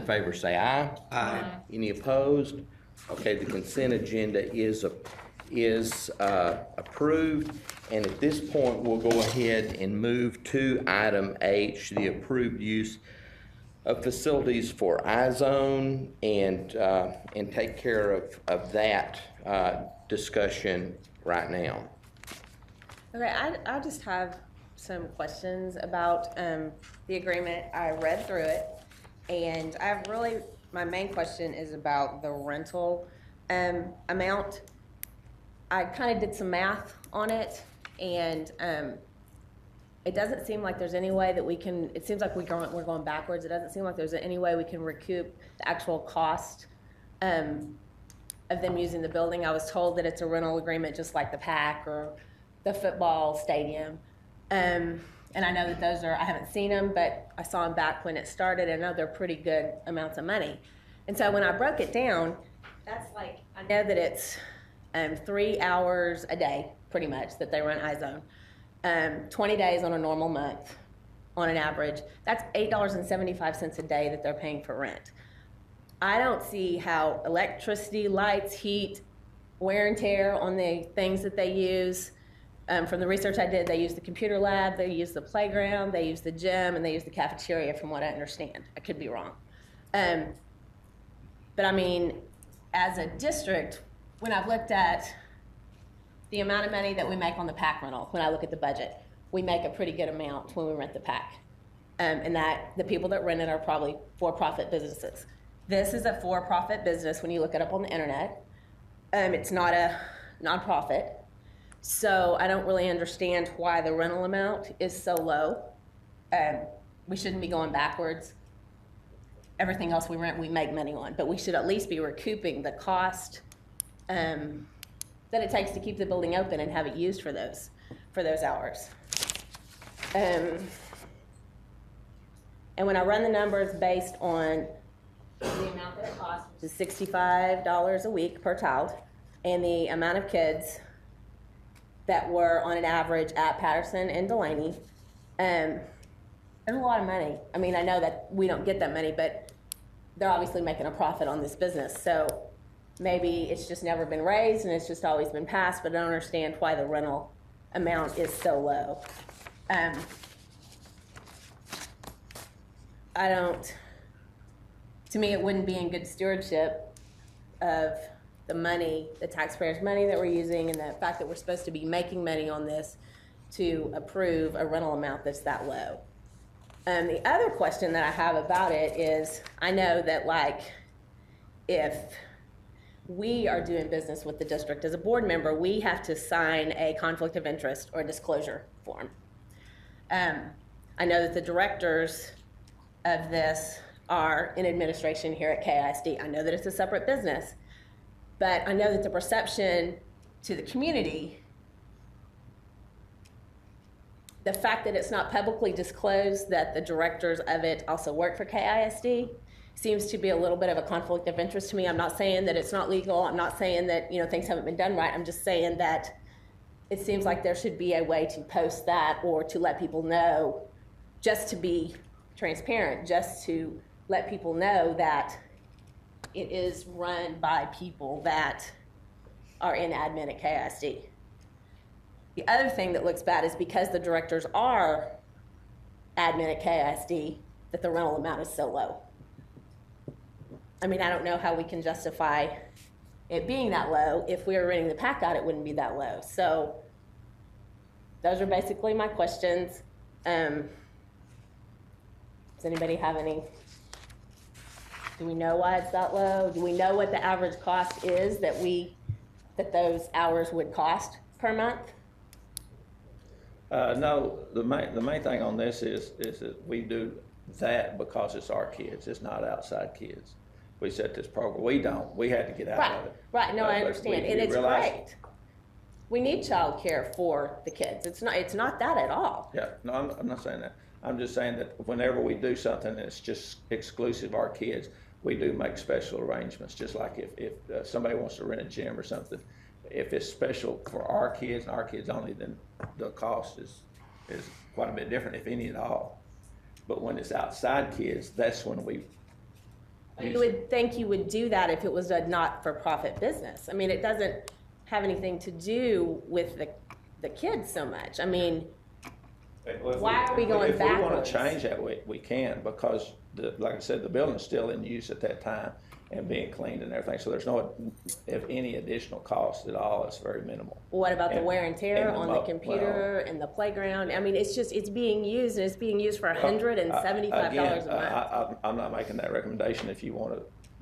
favor say aye. Aye. Any opposed? Okay, the consent agenda is approved. And at this point, we'll go ahead and move to item H, the approved use of facilities for Izone, and take care of that discussion right now. Okay, I just have some questions about the agreement. I read through it, and my main question is about the rental amount. I kind of did some math on it, and it doesn't seem like there's any way that we can, it seems like we're going backwards. It doesn't seem like there's any way we can recoup the actual cost of them using the building. I was told that it's a rental agreement just like the PAC or the football stadium. And I know that those are, I haven't seen them, but I saw them back when it started, and I know they're pretty good amounts of money. And so when I broke it down, that's like, I know that it's 3 hours a day, pretty much, that they run Izone. 20 days on a normal month, on an average. That's $8.75 a day that they're paying for rent. I don't see how electricity, lights, heat, wear and tear on the things that they use. From the research I did, they use the computer lab, they use the playground, they use the gym, and they use the cafeteria, from what I understand. I could be wrong. But I mean, as a district, when I've looked at the amount of money that we make on the PAC rental, when I look at the budget, we make a pretty good amount when we rent the PAC. And that the people that rent it are probably for-profit businesses. This is a for-profit business when you look it up on the internet. It's not a nonprofit. So I don't really understand why the rental amount is so low. We shouldn't be going backwards. Everything else we rent, we make money on, but we should at least be recouping the cost that it takes to keep the building open and have it used for those hours. And when I run the numbers based on the amount that it costs, which is $65 a week per child, and the amount of kids that were on an average at Patterson and Delaney, there's a lot of money. I mean, I know that we don't get that many, but they're obviously making a profit on this business. So maybe it's just never been raised and it's just always been passed, but I don't understand why the rental amount is so low. To me, it wouldn't be in good stewardship of the money, the taxpayers' money that we're using, and the fact that we're supposed to be making money on this to approve a rental amount that's that low. The other question that I have about it is, I know that like, if we are doing business with the district as a board member, we have to sign a conflict of interest or disclosure form. I know that the directors of this are in administration here at KISD. I know that it's a separate business, but I know that the perception to the community, the fact that it's not publicly disclosed that the directors of it also work for KISD seems to be a little bit of a conflict of interest to me. I'm not saying that it's not legal. I'm not saying that things haven't been done right. I'm just saying that it seems like there should be a way to post that or to let people know, just to be transparent, just to let people know that it is run by people that are in admin at KISD. The other thing that looks bad is because the directors are admin at KISD, that the rental amount is so low. I mean, I don't know how we can justify it being that low. If we were renting the PAC out, it wouldn't be that low. So those are basically my questions. Does anybody have any? Do we know why it's that low? Do we know what the average cost is that those hours would cost per month? No, the main thing on this is that we do that because it's our kids. It's not outside kids. We set this program. We had to get out of it. Right, no, I understand, and it's great. We need child care for the kids. It's not that at all. Yeah, no, I'm not saying that. I'm just saying that whenever we do something that's just exclusive our kids, we do make special arrangements. Just like if somebody wants to rent a gym or something, if it's special for our kids and our kids only, then the cost is quite a bit different, if any at all. But when it's outside kids, that's when we You would think you would do that if it was a not-for-profit business. I mean, it doesn't have anything to do with the kids so much. I mean, why are we going backwards? If we want backwards? to change that, we can, because like I said, the building's still in use at that time and being cleaned and everything, so there's no, if any additional cost at all, it's very minimal. What about the wear and tear and on the computer and the playground? I mean, it's being used, and it's being used for $175 a month. I'm not making that recommendation. If you want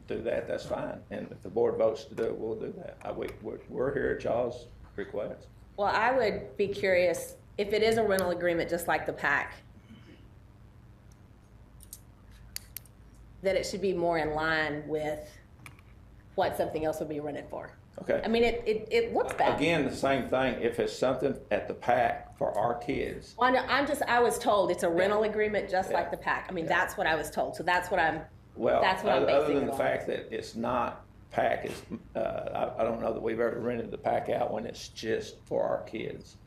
to do that, that's fine, and if the board votes to do it, we'll do that. We're here at y'all's request. Well, I would be curious, if it is a rental agreement just like the PAC, that it should be more in line with what something else would be rented for. Okay. I mean, it looks bad. Again, the same thing. If it's something at the PAC for our kids. Well, I was told it's a rental agreement just like the PAC. I mean, that's what I was told. So that's what I'm basing other than it the on. fact that it's not PAC, I don't know that we've ever rented the PAC out when it's just for our kids.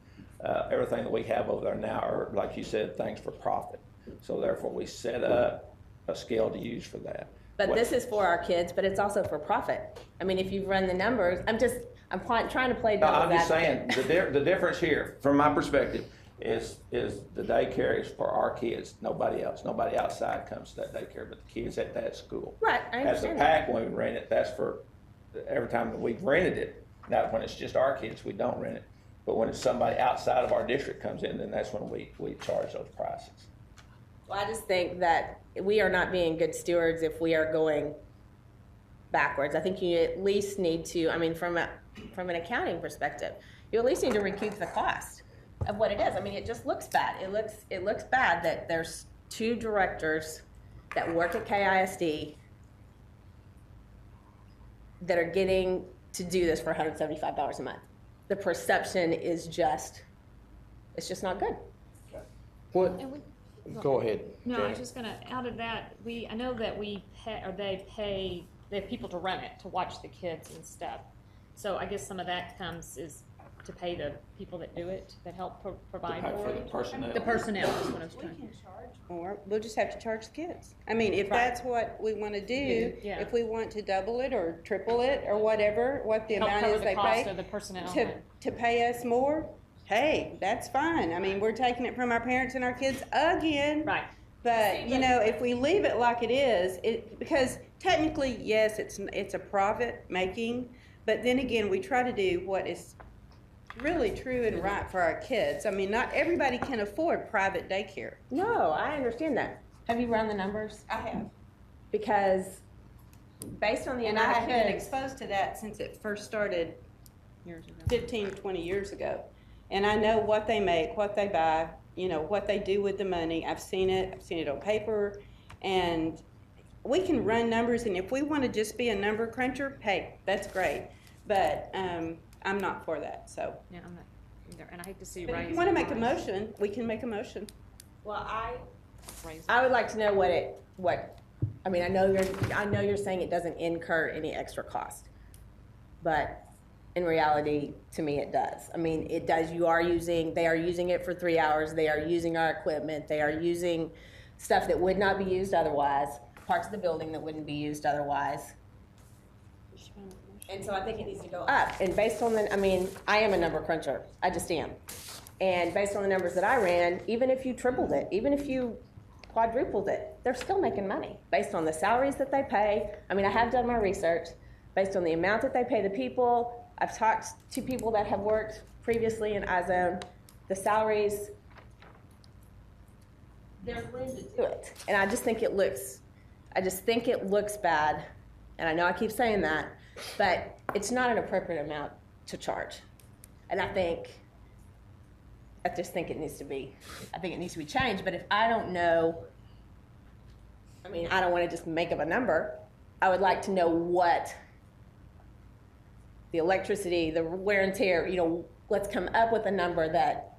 Everything that we have over there now are, like you said, things for profit. So therefore, we set up a scale to use for that. But this is for our kids, but it's also for profit. I mean, if you've run the numbers, I'm trying to play No, devil's I'm just advocate. saying, the difference here, from my perspective, is the daycare is for our kids, nobody else. Nobody outside comes to that daycare, but the kids at that school. Right, I As a understand PAC, when we rent it, that's for, every time that we've rented it, not when it's just our kids, we don't rent it. But when it's somebody outside of our district comes in, then that's when we charge those prices. Well, I just think that we are not being good stewards if we are going backwards. I think you at least need to, I mean, from an accounting perspective, you at least need to recoup the cost of what it is. I mean, it just looks bad. It looks bad that there's 2 directors that work at KISD that are getting to do this for $175 a month. The perception is just, it's just not good. What? And we- Go ahead. No, I Janet. was just gonna, out of that, I know that we pay, or they have people to run it, to watch the kids and stuff. So I guess some of that is to pay the people that do it, that help provide To pay for for the it. personnel. The personnel is what I was trying to. Or we'll just have to charge the kids. I mean, if Right. that's what we want to do, Yeah. if we want to double it or triple it or whatever, what the Help amount cover is the they cost pay, of the personnel. to pay us more, hey, that's fine. I mean, we're taking it from our parents and our kids again. Right. But, you know, if we leave it like it is, because technically, yes, it's a profit making, but then again, we try to do what is really true and right for our kids. I mean, not everybody can afford private daycare. No, I understand that. Have you run the numbers? I have. Because based on the And I amount of have been kids, exposed to that since it first started Years ago. 15, 20 years ago. And I know what they make, what they buy, you know, what they do with the money. I've seen it on paper. And we can run numbers, and if we want to just be a number cruncher, hey, that's great. But I'm not for that, so. Yeah, I'm not either, and I hate to see But if raise. you want to make a motion, we can make a motion. well, Raise. I would like to know I mean, I know you're saying it doesn't incur any extra cost, but in reality, to me, it does. I mean, it does. They are using it for 3 hours. They are using our equipment. They are using stuff that would not be used otherwise, parts of the building that wouldn't be used otherwise. And so I think it needs to go up. And based on I am a number cruncher. I just am. And based on the numbers that I ran, even if you tripled it, even if you quadrupled it, they're still making money based on the salaries that they pay. I mean, I have done my research based on the amount that they pay the people. I've talked to people that have worked previously in Izone. The salaries, there's room to do it. And I just think it looks bad. And I know I keep saying that, but it's not an appropriate amount to charge. And I just think it needs to be changed. But if I don't know, I mean, I don't want to just make up a number. I would like to know what the electricity, the wear and tear, let's come up with a number that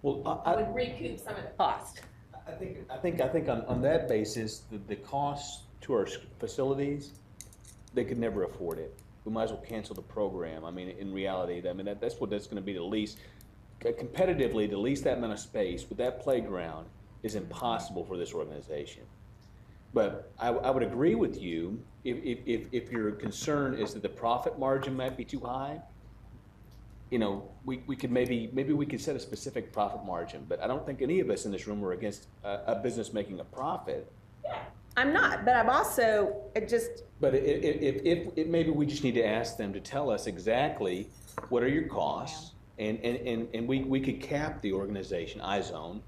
Well, would recoup some of the cost. I think on that basis, the cost to our facilities, they could never afford it. We might as well cancel the program. I mean, in reality, that's what that's gonna be to lease. Competitively, to lease that amount of space with that playground is impossible for this organization. But I would agree with you, if your concern is that the profit margin might be too high, you know, we could maybe we could set a specific profit margin, but I don't think any of us in this room are against a business making a profit. I'm not, but I'm also, But if maybe we just need to ask them to tell us exactly what are your costs, and we could cap the organization, Izone,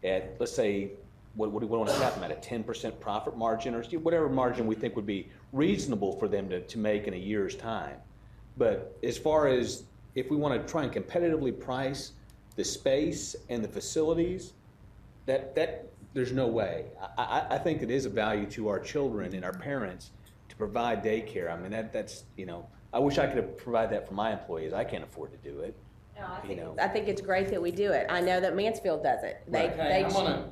at, let's say, what do we want to cap them at, a 10% profit margin, or whatever margin we think would be reasonable for them to make in a year's time. But as far as if we want to try and competitively price the space and the facilities, that there's no way. I think it is a value to our children and our parents to provide daycare. I mean, that's, you know, I wish I could provide that for my employees. I can't afford to do it. no, You know. I think it's great that we do it. I know that Mansfield does it.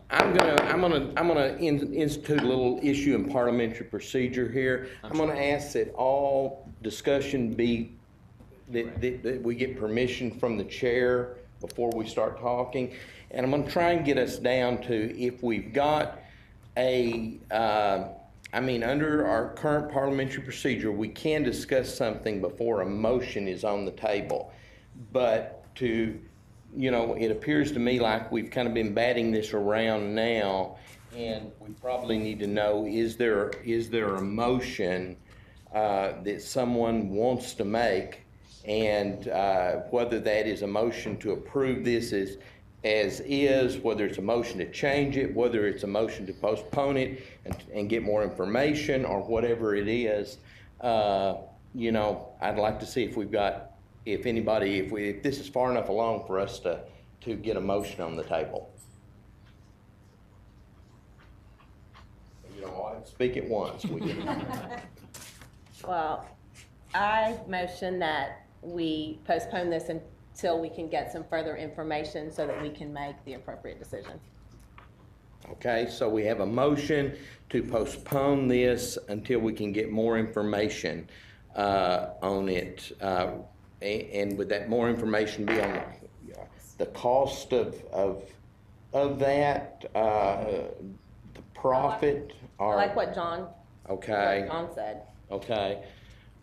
I'm gonna institute a little issue in parliamentary procedure here. I'm gonna ask that all discussion be, that we get permission from the chair before we start talking. And I'm gonna try and get us down to, if we've got under our current parliamentary procedure, we can discuss something before a motion is on the table. But it appears to me like we've kind of been batting this around now, and we probably need to know, is there a motion that someone wants to make, and whether that is a motion to approve this as is, whether it's a motion to change it, whether it's a motion to postpone it and get more information, or whatever it is. I'd like to see if this is far enough along for us to get a motion on the table. Speak at once. Well, I motion that we postpone this until we can get some further information so that we can make the appropriate decision. Okay, so we have a motion to postpone this until we can get more information on it. And would that more information be on the cost of that, the profit? I like what John said. Okay.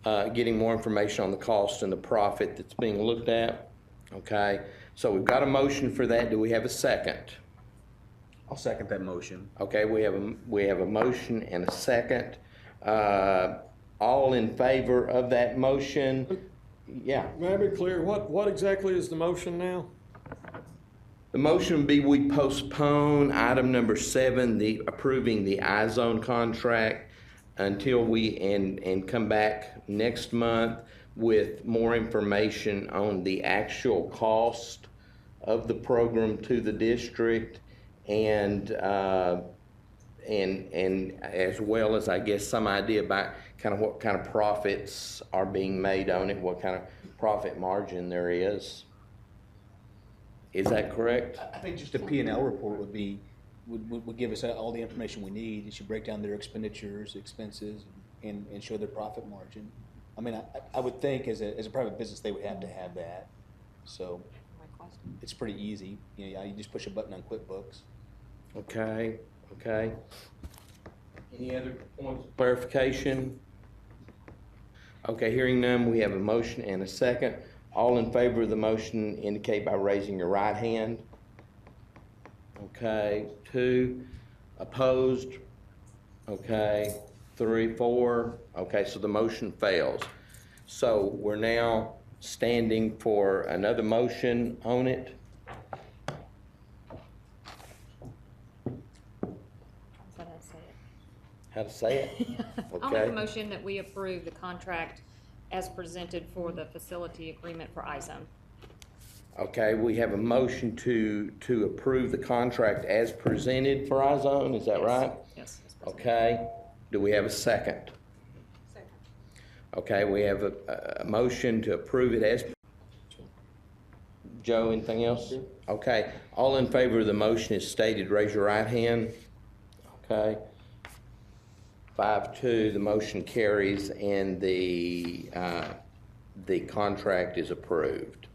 Getting more information on the cost and the profit that's being looked at. Okay. So we've got a motion for that. Do we have a second? I'll second that motion. Okay, we have a motion and a second. All in favor of that motion? Yeah. May I be clear, what exactly is the motion now? The motion would be we postpone item number 7, the approving the Izone contract, until and come back next month with more information on the actual cost of the program to the district, and as well as, I guess, some idea about kind of what kind of profits are being made on it, what kind of profit margin there is. Is that correct? I think just a P&L report would give us all the information we need. It should break down their expenditures, expenses, and show their profit margin. I mean, I would think as a private business, they would have to have that. So it's pretty easy. You just push a button on QuickBooks. Okay. Any other points of clarification? Okay, hearing none, we have a motion and a second. All in favor of the motion indicate by raising your right hand. Okay, 2. Opposed? Okay, 3, 4. Okay, so the motion fails. So we're now standing for another motion on it. How to say it? I'll make Okay. a motion that we approve the contract as presented for the facility agreement for Izone. Okay, we have a motion to approve the contract as presented for Izone, is that Yes. right? Yes. as presented. Okay, do we have a second? Second. Okay, we have a motion to approve it as. Joe, anything else? Okay, all in favor of the motion as stated, raise your right hand. Okay. 5-2, the motion carries and the contract is approved.